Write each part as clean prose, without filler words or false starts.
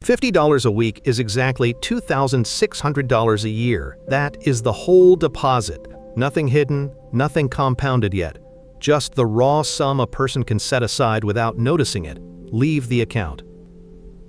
$50 a week is exactly $2,600 a year. That is the whole deposit. Nothing hidden, nothing compounded yet. Just the raw sum a person can set aside without noticing it. Leave the account.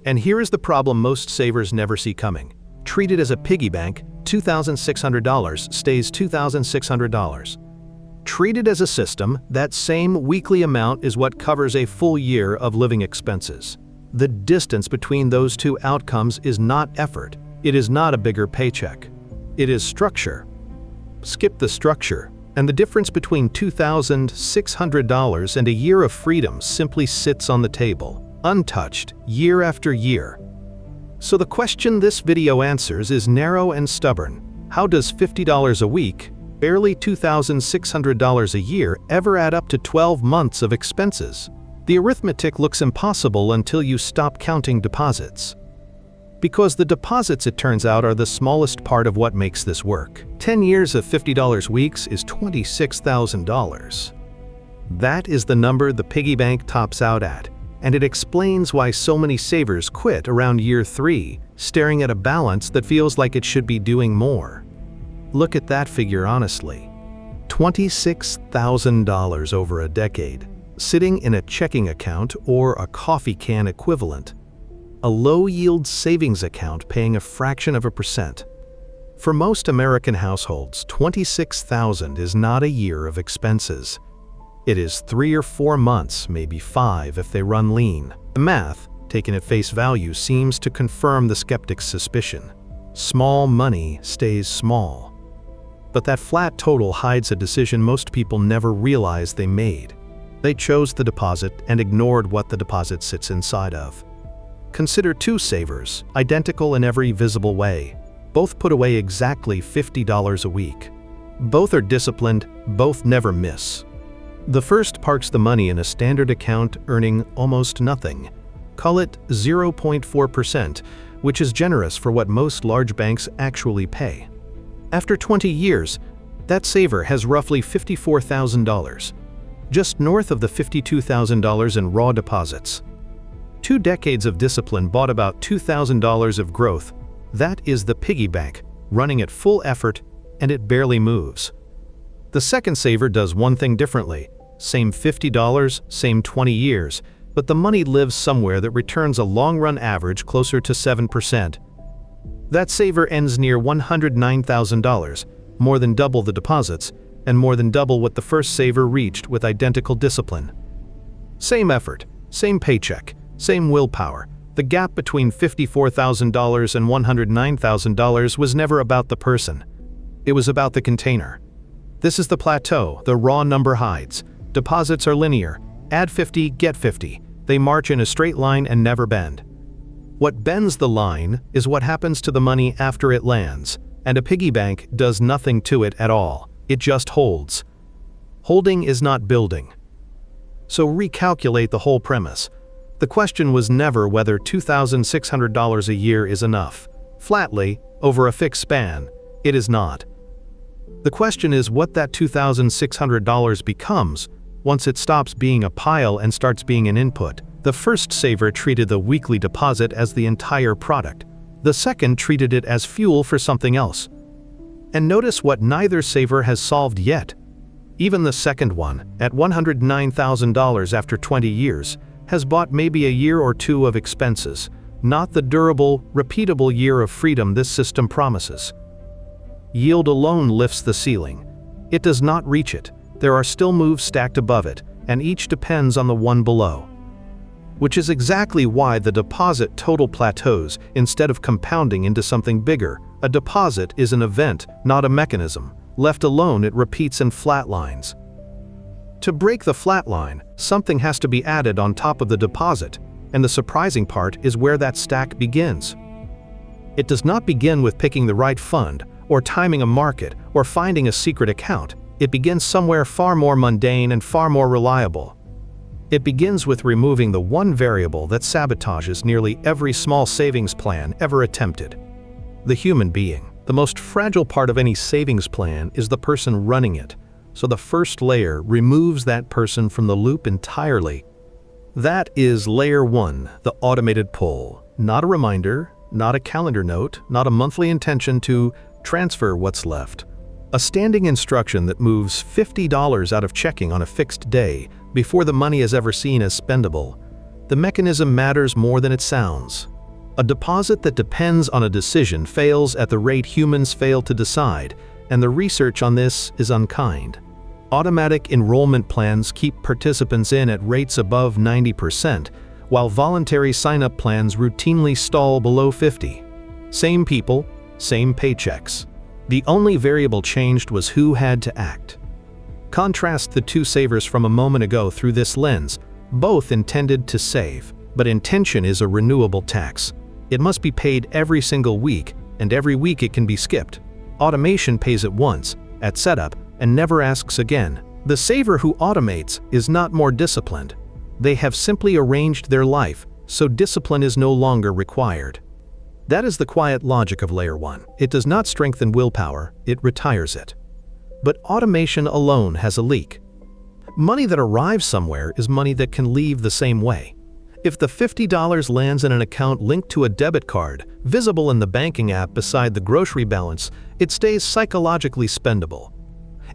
And here is the problem most savers never see coming. Treated as a piggy bank, $2,600 stays $2,600. Treated as a system, that same weekly amount is what covers a full year of living expenses. The distance between those two outcomes is not effort. It is not a bigger paycheck. It is structure. Skip the structure, and the difference between $2,600 and a year of freedom simply sits on the table, untouched, year after year. So the question this video answers is narrow and stubborn. How does $50 a week, barely $2,600 a year, ever add up to 12 months of expenses? The arithmetic looks impossible until you stop counting deposits. Because the deposits, it turns out, are the smallest part of what makes this work. 10 years of $50 weeks is $26,000. That is the number the piggy bank tops out at, and it explains why so many savers quit around year 3, staring at a balance that feels like it should be doing more. Look at that figure honestly. $26,000 over a decade, sitting in a checking account or a coffee can equivalent. A low-yield savings account paying a fraction of a percent. For most American households, $26,000 is not a year of expenses. It is 3 or 4 months, maybe 5 if they run lean. The math, taken at face value, seems to confirm the skeptic's suspicion. Small money stays small. But that flat total hides a decision most people never realize they made. They chose the deposit and ignored what the deposit sits inside of. Consider two savers, identical in every visible way. Both put away exactly $50 a week. Both are disciplined, both never miss. The first parks the money in a standard account earning almost nothing. Call it 0.4%, which is generous for what most large banks actually pay. After 20 years, that saver has roughly $54,000, just north of the $52,000 in raw deposits. 2 decades of discipline bought about $2,000 of growth. That is the piggy bank, running at full effort, and it barely moves. The second saver does one thing differently. Same $50, same 20 years, but the money lives somewhere that returns a long-run average closer to 7%. That saver ends near $109,000, more than double the deposits, and more than double what the first saver reached with identical discipline. Same effort, same paycheck, same willpower. The gap between $54,000 and $109,000 was never about the person. It was about the container. This is the plateau the raw number hides. Deposits are linear. Add 50, get 50. They march in a straight line and never bend. What bends the line is what happens to the money after it lands, and a piggy bank does nothing to it at all. It just holds. Holding is not building. So recalculate the whole premise. The question was never whether $2,600 a year is enough. Flatly, over a fixed span, it is not. The question is what that $2,600 becomes once it stops being a pile and starts being an input. The first saver treated the weekly deposit as the entire product. The second treated it as fuel for something else. And notice what neither saver has solved yet. Even the second one, at $109,000 after 20 years, has bought maybe a year or 2 of expenses, not the durable, repeatable year of freedom this system promises. Yield alone lifts the ceiling. It does not reach it. There are still moves stacked above it, and each depends on the one below. Which is exactly why the deposit total plateaus instead of compounding into something bigger. A deposit is an event, not a mechanism. Left alone, it repeats and flatlines. To break the flatline, something has to be added on top of the deposit, and the surprising part is where that stack begins. It does not begin with picking the right fund, or timing a market, or finding a secret account. It begins somewhere far more mundane and far more reliable. It begins with removing the one variable that sabotages nearly every small savings plan ever attempted: the human being. The most fragile part of any savings plan is the person running it. So the first layer removes that person from the loop entirely. That is layer 1, the automated pull. Not a reminder, not a calendar note, not a monthly intention to transfer what's left. A standing instruction that moves $50 out of checking on a fixed day before the money is ever seen as spendable. The mechanism matters more than it sounds. A deposit that depends on a decision fails at the rate humans fail to decide, and the research on this is unkind. Automatic enrollment plans keep participants in at rates above 90%, while voluntary sign-up plans routinely stall below 50%. Same people, same paychecks. The only variable changed was who had to act. Contrast the two savers from a moment ago through this lens. Both intended to save, but intention is a renewable tax. It must be paid every single week, and every week it can be skipped. Automation pays it once, at setup, and never asks again. The saver who automates is not more disciplined. They have simply arranged their life, so discipline is no longer required. That is the quiet logic of Layer 1. It does not strengthen willpower, it retires it. But automation alone has a leak. Money that arrives somewhere is money that can leave the same way. If the $50 lands in an account linked to a debit card, visible in the banking app beside the grocery balance, it stays psychologically spendable.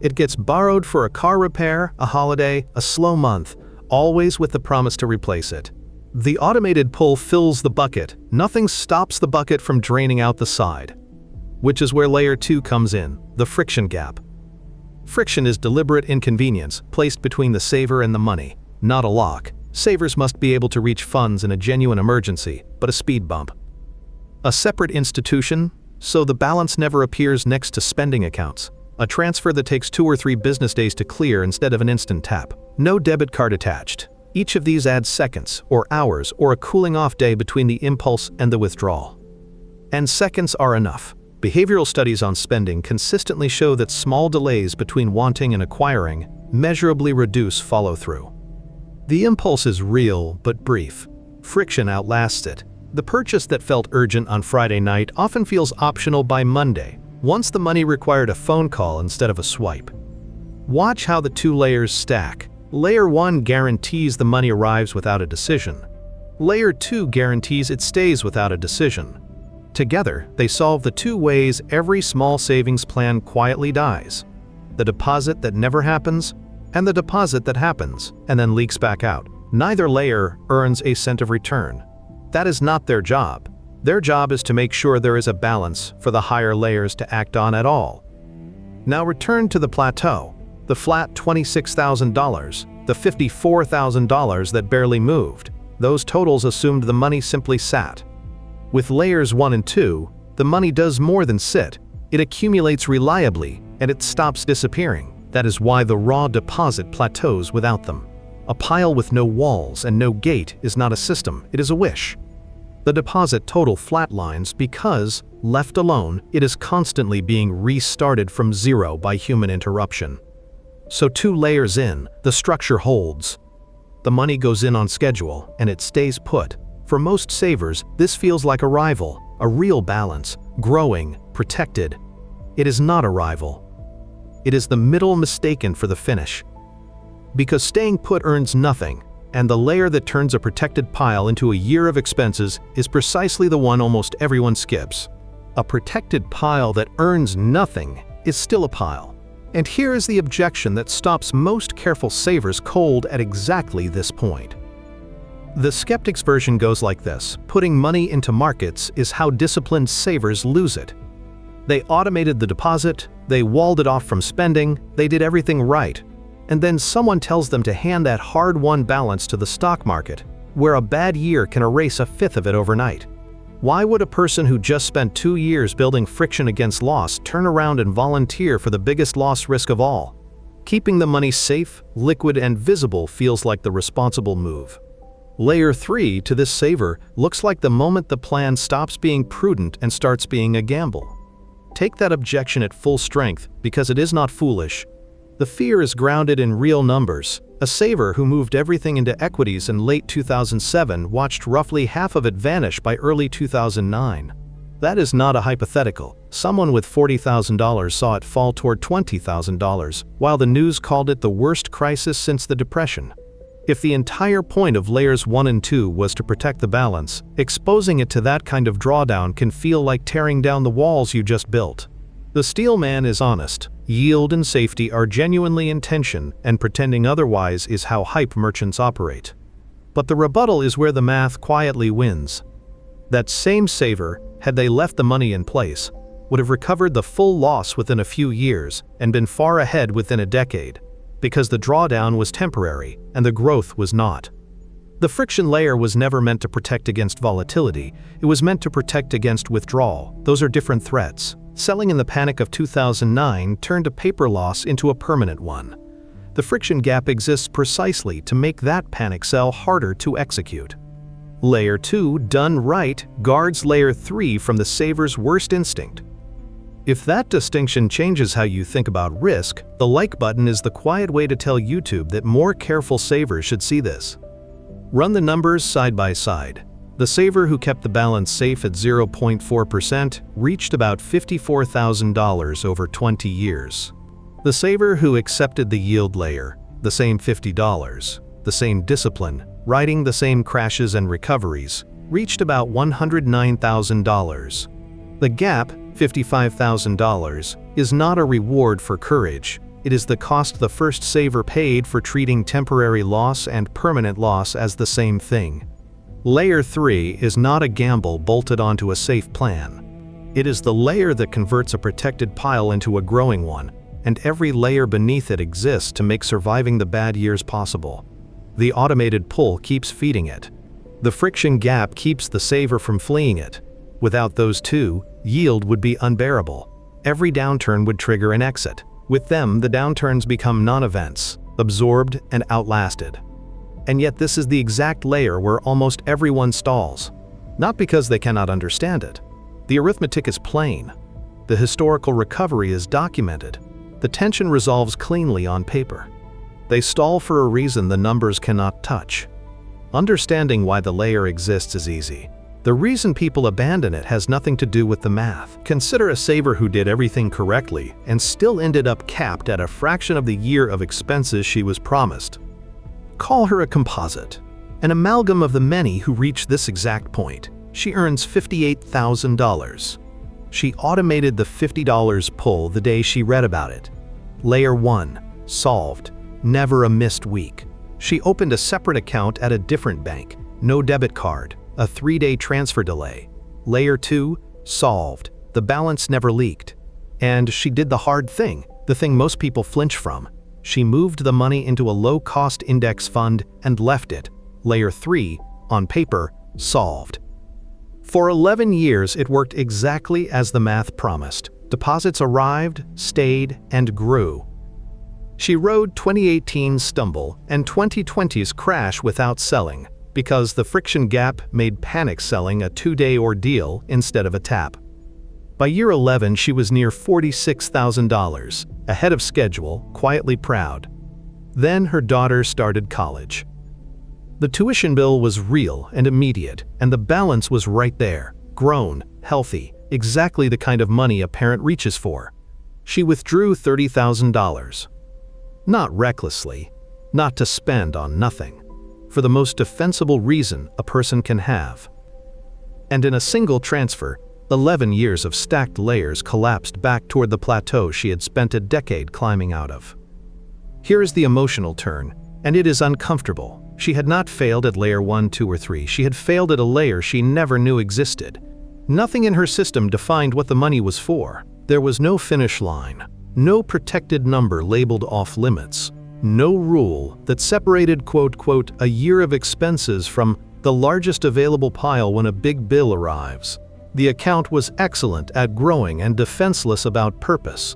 It gets borrowed for a car repair, a holiday, a slow month, always with the promise to replace it. The automated pull fills the bucket. Nothing stops the bucket from draining out the side. Which is where Layer 2 comes in, the friction gap. Friction is deliberate inconvenience placed between the saver and the money, not a lock. Savers must be able to reach funds in a genuine emergency, but a speed bump. A separate institution, so the balance never appears next to spending accounts. A transfer that takes 2 or 3 business days to clear instead of an instant tap. No debit card attached. Each of these adds seconds, or hours, or a cooling-off day between the impulse and the withdrawal. And seconds are enough. Behavioral studies on spending consistently show that small delays between wanting and acquiring measurably reduce follow-through. The impulse is real but brief. Friction outlasts it. The purchase that felt urgent on Friday night often feels optional by Monday, once the money required a phone call instead of a swipe. Watch how the two layers stack. Layer 1 guarantees the money arrives without a decision. Layer 2 guarantees it stays without a decision. Together, they solve the 2 ways every small savings plan quietly dies. The deposit that never happens, and the deposit that happens and then leaks back out. Neither layer earns a cent of return. That is not their job. Their job is to make sure there is a balance for the higher layers to act on at all. Now return to the plateau. The flat $26,000, the $54,000 that barely moved. Those totals assumed the money simply sat. With layers 1 and 2, the money does more than sit. It accumulates reliably, and it stops disappearing. That is why the raw deposit plateaus without them. A pile with no walls and no gate is not a system, it is a wish. The deposit total flatlines because, left alone, it is constantly being restarted from zero by human interruption. So 2 layers in, the structure holds. The money goes in on schedule, and it stays put. For most savers, this feels like arrival, a real balance, growing, protected. It is not arrival. It is the middle mistaken for the finish. Because staying put earns nothing, and the layer that turns a protected pile into a year of expenses is precisely the one almost everyone skips. A protected pile that earns nothing is still a pile. And here is the objection that stops most careful savers cold at exactly this point. The skeptic's version goes like this: putting money into markets is how disciplined savers lose it. They automated the deposit, they walled it off from spending, they did everything right. And then someone tells them to hand that hard-won balance to the stock market, where a bad year can erase 1/5 of it overnight. Why would a person who just spent 2 years building friction against loss turn around and volunteer for the biggest loss risk of all? Keeping the money safe, liquid, and visible feels like the responsible move. Layer 3 to this saver looks like the moment the plan stops being prudent and starts being a gamble. Take that objection at full strength, because it is not foolish. The fear is grounded in real numbers. A saver who moved everything into equities in late 2007 watched roughly half of it vanish by early 2009. That is not a hypothetical. Someone with $40,000 saw it fall toward $20,000, while the news called it the worst crisis since the Depression. If the entire point of layers 1 and 2 was to protect the balance, exposing it to that kind of drawdown can feel like tearing down the walls you just built. The steelman is honest. Yield and safety are genuinely in tension, and pretending otherwise is how hype merchants operate. But the rebuttal is where the math quietly wins. That same saver, had they left the money in place, would have recovered the full loss within a few years and been far ahead within a decade, because the drawdown was temporary and the growth was not. The friction layer was never meant to protect against volatility, it was meant to protect against withdrawal. Those are different threats. Selling in the panic of 2009 turned a paper loss into a permanent one. The friction gap exists precisely to make that panic sell harder to execute. Layer 2, done right, guards Layer 3 from the saver's worst instinct. If that distinction changes how you think about risk, the like button is the quiet way to tell YouTube that more careful savers should see this. Run the numbers side by side. The saver who kept the balance safe at 0.4% reached about $54,000 over 20 years. The saver who accepted the yield layer, the same $50, the same discipline, riding the same crashes and recoveries, reached about $109,000. The gap, $55,000, is not a reward for courage. It is the cost the first saver paid for treating temporary loss and permanent loss as the same thing. Layer 3 is not a gamble bolted onto a safe plan. It is the layer that converts a protected pile into a growing one, and every layer beneath it exists to make surviving the bad years possible. The automated pull keeps feeding it. The friction gap keeps the saver from fleeing it. Without those two, yield would be unbearable. Every downturn would trigger an exit. With them, the downturns become non-events, absorbed and outlasted. And yet this is the exact layer where almost everyone stalls. Not because they cannot understand it. The arithmetic is plain. The historical recovery is documented. The tension resolves cleanly on paper. They stall for a reason the numbers cannot touch. Understanding why the layer exists is easy. The reason people abandon it has nothing to do with the math. Consider a saver who did everything correctly and still ended up capped at a fraction of the year of expenses she was promised. Call her a composite, an amalgam of the many who reach this exact point. She earns $58,000. She automated the $50 pull the day she read about it. Layer 1, solved, never a missed week. She opened a separate account at a different bank, no debit card, a 3-day transfer delay. Layer 2, solved, the balance never leaked. And she did the hard thing, the thing most people flinch from. She moved the money into a low-cost index fund and left it. Layer 3, on paper, solved. For 11 years, it worked exactly as the math promised. Deposits arrived, stayed, and grew. She rode 2018's stumble and 2020's crash without selling, because the friction gap made panic selling a 2-day ordeal instead of a tap. By year 11, she was near $46,000, ahead of schedule, quietly proud. Then her daughter started college. The tuition bill was real and immediate, and the balance was right there, grown, healthy, exactly the kind of money a parent reaches for. She withdrew $30,000. Not recklessly, not to spend on nothing, for the most defensible reason a person can have. And in a single transfer, 11 years of stacked layers collapsed back toward the plateau she had spent a decade climbing out of. Here is the emotional turn, and it is uncomfortable. She had not failed at layer 1, 2, or 3. She had failed at a layer she never knew existed. Nothing in her system defined what the money was for. There was no finish line, no protected number labeled off limits, no rule that separated quote, a year of expenses from the largest available pile when a big bill arrives. The account was excellent at growing and defenseless about purpose.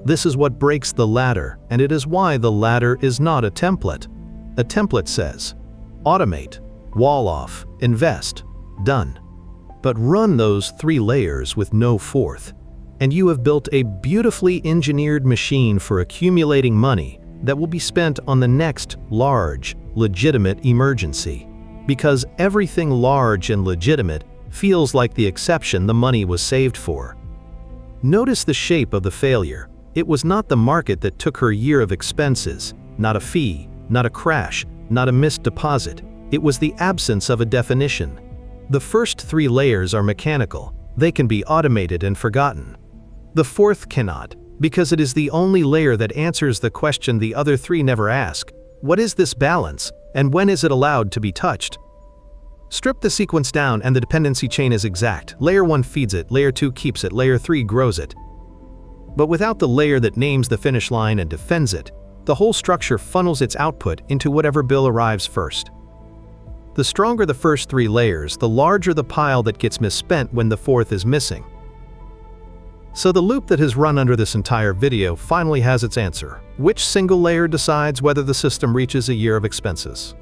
This is what breaks the ladder, and it is why the ladder is not a template. A template says, automate, wall off, invest, done. But run those 3 layers with no 4th, and you have built a beautifully engineered machine for accumulating money that will be spent on the next large, legitimate emergency. Because everything large and legitimate feels like the exception the money was saved for. Notice the shape of the failure. It was not the market that took her year of expenses, not a fee, not a crash, not a missed deposit. It was the absence of a definition. The first 3 layers are mechanical. They can be automated and forgotten. The fourth cannot, because it is the only layer that answers the question the other 3 never ask. What is this balance, and when is it allowed to be touched? Strip the sequence down and the dependency chain is exact. Layer 1 feeds it, Layer 2 keeps it, Layer 3 grows it. But without the layer that names the finish line and defends it, the whole structure funnels its output into whatever bill arrives first. The stronger the first 3 layers, the larger the pile that gets misspent when the fourth is missing. So the loop that has run under this entire video finally has its answer. Which single layer decides whether the system reaches a year of expenses?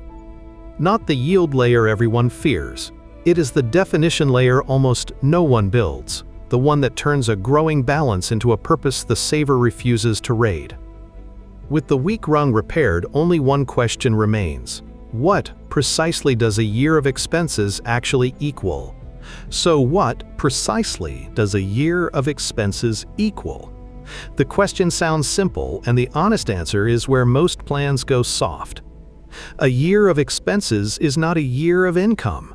Not the yield layer everyone fears. It is the definition layer almost no one builds, the one that turns a growing balance into a purpose the saver refuses to raid. With the weak rung repaired, only one question remains. What precisely does a year of expenses actually equal? So what precisely does a year of expenses equal? The question sounds simple, and the honest answer is where most plans go soft. A year of expenses is not a year of income.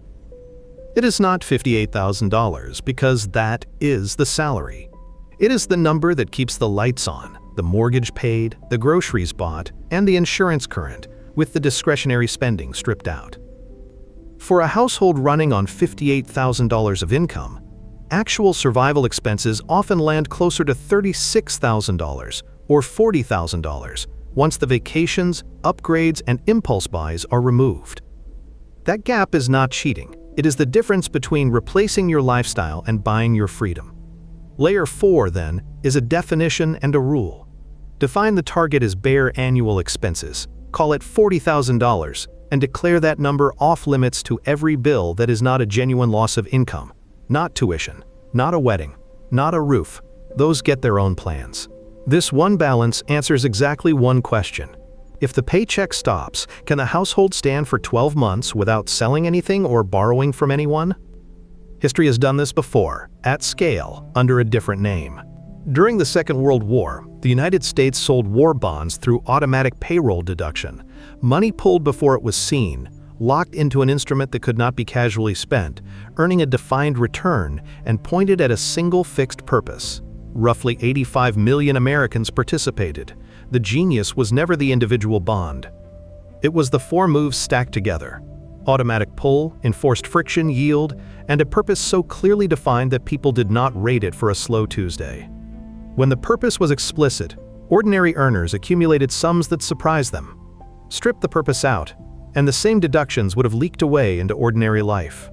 It is not $58,000 because that is the salary. It is the number that keeps the lights on, the mortgage paid, the groceries bought, and the insurance current, with the discretionary spending stripped out. For a household running on $58,000 of income, actual survival expenses often land closer to $36,000 or $40,000 once the vacations, upgrades, and impulse buys are removed. That gap is not cheating. It is the difference between replacing your lifestyle and buying your freedom. Layer 4, then, is a definition and a rule. Define the target as bare annual expenses, call it $40,000, and declare that number off-limits to every bill that is not a genuine loss of income. Not tuition, not a wedding, not a roof. Those get their own plans. This one balance answers exactly one question. If the paycheck stops, can the household stand for 12 months without selling anything or borrowing from anyone? History has done this before, at scale, under a different name. During the Second World War, the United States sold war bonds through automatic payroll deduction, money pulled before it was seen, locked into an instrument that could not be casually spent, earning a defined return and pointed at a single fixed purpose. Roughly 85 million Americans participated. The genius was never the individual bond. It was the 4 moves stacked together: automatic pull, enforced friction, yield, and a purpose so clearly defined that people did not raid it for a slow Tuesday. When the purpose was explicit, ordinary earners accumulated sums that surprised them. Strip the purpose out, and the same deductions would have leaked away into ordinary life.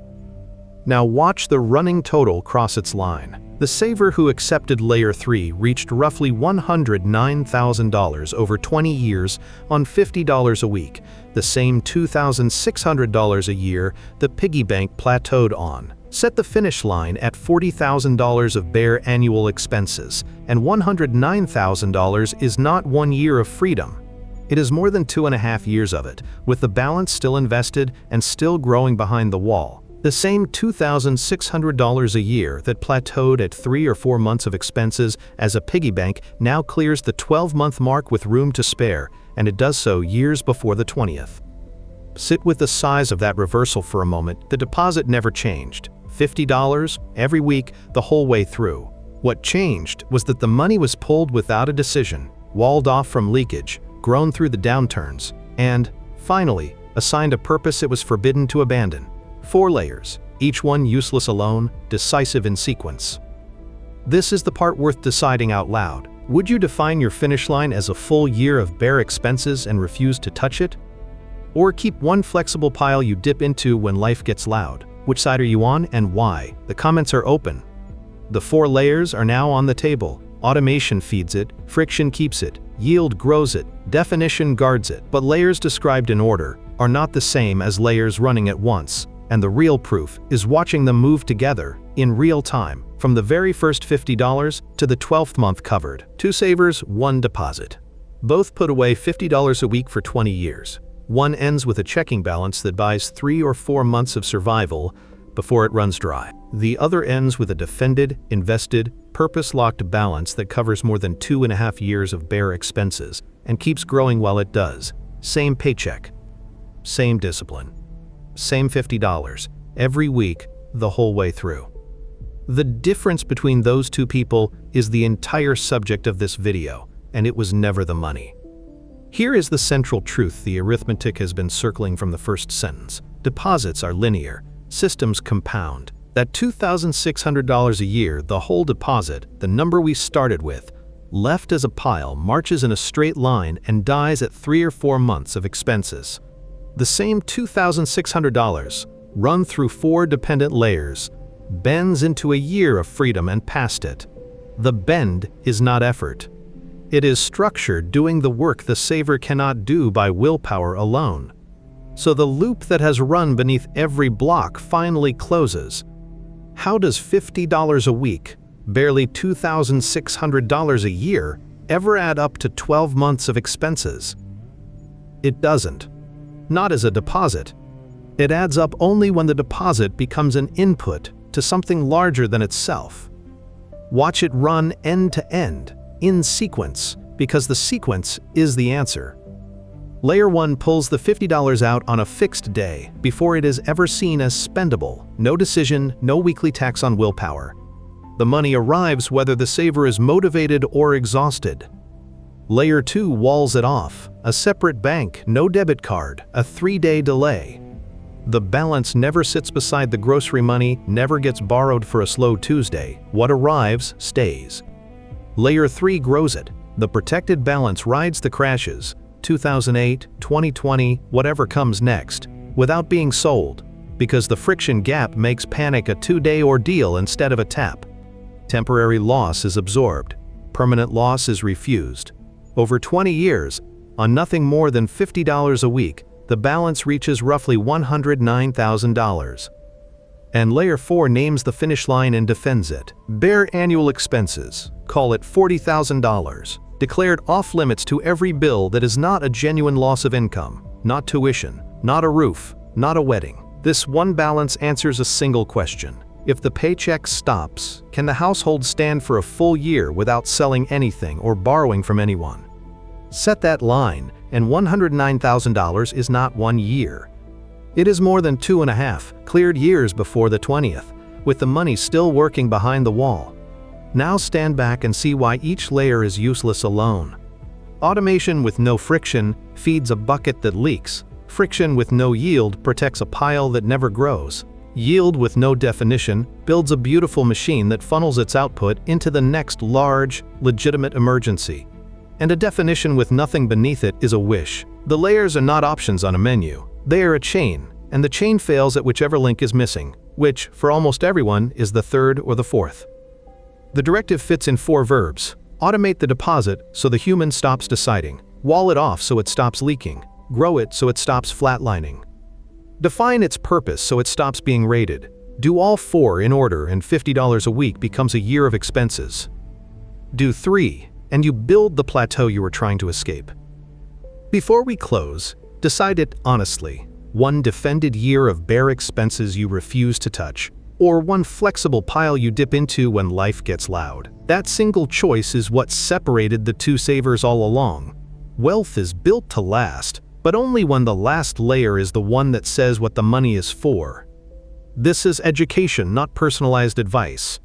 Now watch the running total cross its line. The saver who accepted Layer 3 reached roughly $109,000 over 20 years on $50 a week, the same $2,600 a year the piggy bank plateaued on. Set the finish line at $40,000 of bare annual expenses, and $109,000 is not 1 year of freedom. It is more than 2.5 years of it, with the balance still invested and still growing behind the wall. The same $2,600 a year that plateaued at 3 or 4 months of expenses as a piggy bank now clears the 12-month mark with room to spare, and it does so years before the 20th. Sit with the size of that reversal for a moment. The deposit never changed. $50 every week, the whole way through. What changed was that the money was pulled without a decision, walled off from leakage, grown through the downturns, and, finally, assigned a purpose it was forbidden to abandon. 4 layers, each one useless alone, decisive in sequence. This is the part worth deciding out loud. Would you define your finish line as a full year of bare expenses and refuse to touch it? Or keep one flexible pile you dip into when life gets loud? Which side are you on and why? The comments are open. The 4 layers are now on the table. Automation feeds it, friction keeps it, yield grows it, definition guards it. But layers described in order are not the same as layers running at once. And the real proof is watching them move together in real time, from the very first $50 to the 12th month covered. 2 savers, 1 deposit. Both put away $50 a week for 20 years. One ends with a checking balance that buys 3 or 4 months of survival before it runs dry. The other ends with a defended, invested, purpose-locked balance that covers more than 2.5 years of bare expenses and keeps growing while it does. Same paycheck. same discipline. Same $50, every week, the whole way through. The difference between those two people is the entire subject of this video, and it was never the money. Here is the central truth the arithmetic has been circling from the first sentence. Deposits are linear, systems compound. That $2,600 a year, the whole deposit, the number we started with, left as a pile, marches in a straight line and dies at 3 or 4 months of expenses. The same $2,600, run through 4 dependent layers, bends into a year of freedom and past it. The bend is not effort. It is structure doing the work the saver cannot do by willpower alone. So the loop that has run beneath every block finally closes. How does $50 a week, barely $2,600 a year, ever add up to 12 months of expenses? It doesn't. Not as a deposit. It adds up only when the deposit becomes an input to something larger than itself. Watch it run end to end, in sequence, because the sequence is the answer. Layer 1 pulls the $50 out on a fixed day before it is ever seen as spendable. No decision, no weekly tax on willpower. The money arrives whether the saver is motivated or exhausted. Layer 2 walls it off. A separate bank, no debit card, a 3-day delay. The balance never sits beside the grocery money, never gets borrowed for a slow Tuesday. What arrives, stays. Layer 3 grows it. The protected balance rides the crashes, 2008, 2020, whatever comes next, without being sold, because the friction gap makes panic a 2-day ordeal instead of a tap. Temporary loss is absorbed. Permanent loss is refused. Over 20 years, on nothing more than $50 a week, the balance reaches roughly $109,000. And Layer 4 names the finish line and defends it. Bare annual expenses, call it $40,000. Declared off-limits to every bill that is not a genuine loss of income, not tuition, not a roof, not a wedding. This one balance answers a single question. If the paycheck stops, can the household stand for a full year without selling anything or borrowing from anyone? Set that line, and $109,000 is not 1 year. It is more than 2.5 cleared years before the 20th, with the money still working behind the wall. Now stand back and see why each layer is useless alone. Automation with no friction feeds a bucket that leaks. Friction with no yield protects a pile that never grows. Yield with no definition builds a beautiful machine that funnels its output into the next large, legitimate emergency. And a definition with nothing beneath it is a wish. The layers are not options on a menu. They are a chain, and the chain fails at whichever link is missing, which, for almost everyone, is the third or the fourth. The directive fits in 4 verbs. Automate the deposit so the human stops deciding. Wall it off so it stops leaking. Grow it so it stops flatlining. Define its purpose so it stops being rated. Do all 4 in order and $50 a week becomes a year of expenses. Do 3, and you build the plateau you were trying to escape. Before we close, decide it honestly. 1 defended year of bare expenses you refuse to touch, or 1 flexible pile you dip into when life gets loud. That single choice is what separated the 2 savers all along. Wealth is built to last, but only when the last layer is the one that says what the money is for. This is education, not personalized advice.